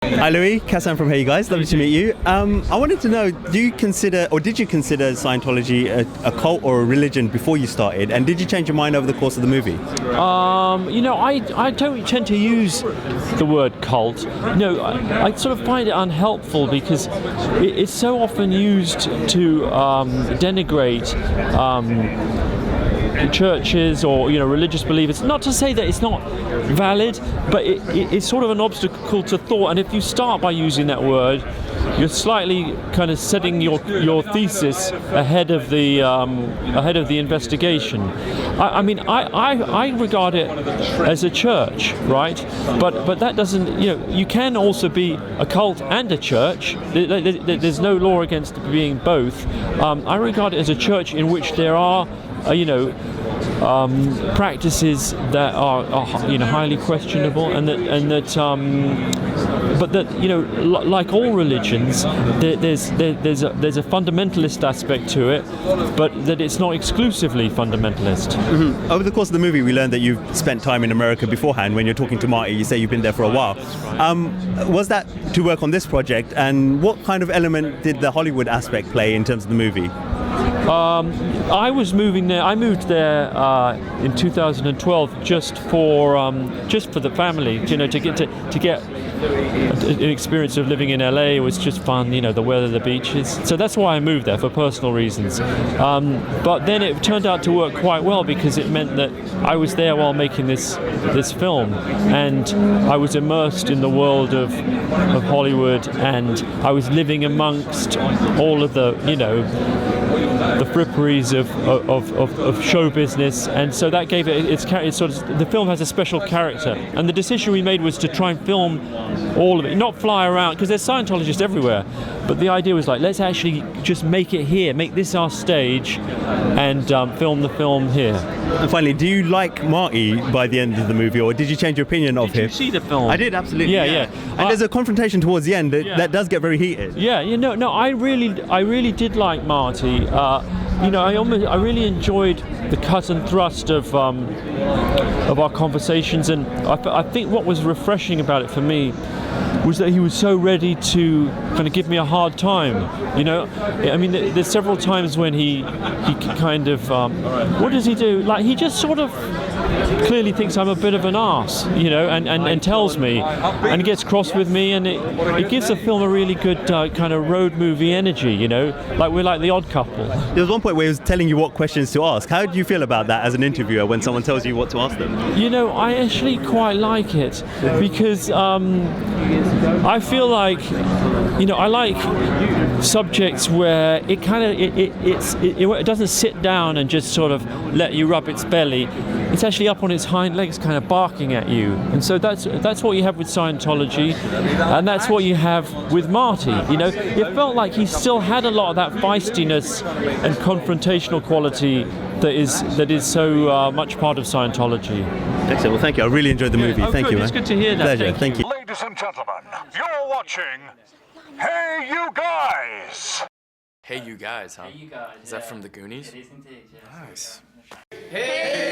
Hi Louis, Cassam from HeyUGuys, lovely to meet you. I wanted to know, do you consider, or did you consider Scientology a cult or a religion before you started, and did you change your mind over the course of the movie? I don't tend to use the word cult. I sort of find it unhelpful because it's so often used to denigrate churches or religious believers. Not to say that it's not valid, but it's sort of an obstacle to thought. And if you start by using that word, you're slightly kind of setting your thesis ahead of the investigation. I regard it as a church, right? But that doesn't. You can also be a cult and a church. There's no law against being both. I regard it as a church in which there are practices that are highly questionable, but like all religions, there's a fundamentalist aspect to it, but that it's not exclusively fundamentalist. Mm-hmm. Over the course of the movie, we learned that you've spent time in America beforehand. When you're talking to Marty, you say you've been there for a while. Was that to work on this project, and what kind of element did the Hollywood aspect play in terms of the movie? I moved there in 2012 just for the family, to get an experience of living in LA. It was just fun, the weather, the beaches. So that's why I moved there, for personal reasons. But then it turned out to work quite well because it meant that I was there while making this film, and I was immersed in the world of Hollywood, and I was living amongst all of the fripperies of show business, and so that gave it its sort of. The film has a special character, and the decision we made was to try and film all of it, not fly around, because there's Scientologists everywhere. But the idea was let's actually just make it here, make this our stage, and film the film here. And finally, do you like Marty by the end of the movie, or did you change your opinion of him? Did you see the film? I did, absolutely. Yeah. And there's a confrontation towards the end that does get very heated. I really did like Marty. I really enjoyed the cut and thrust of our conversations, and I think what was refreshing about it for me was that he was so ready to kind of give me a hard time. There's several times when he kind of what does he do? He just sort of clearly thinks I'm a bit of an arse, and tells me, and gets cross with me, and it gives the film a really good kind of road movie energy, like we're like the odd couple. There was one point where he was telling you what questions to ask. How do you feel about that as an interviewer when someone tells you what to ask them? I actually quite like it because I feel like I like subjects where it kind of it doesn't sit down and just sort of let you rub its belly. It's actually up on its hind legs, kind of barking at you, and so that's what you have with Scientology, and that's what you have with Marty. It felt like he still had a lot of that feistiness and confrontational quality that is so much part of Scientology. Excellent. Well, thank you. I really enjoyed the movie. Thank you, man. It's good to hear that. Pleasure. Thank you. Ladies and gentlemen, you're watching Hey You Guys. Hey You Guys, huh? Hey You Guys. Is that from the Goonies? It is indeed, yes. Nice. Hey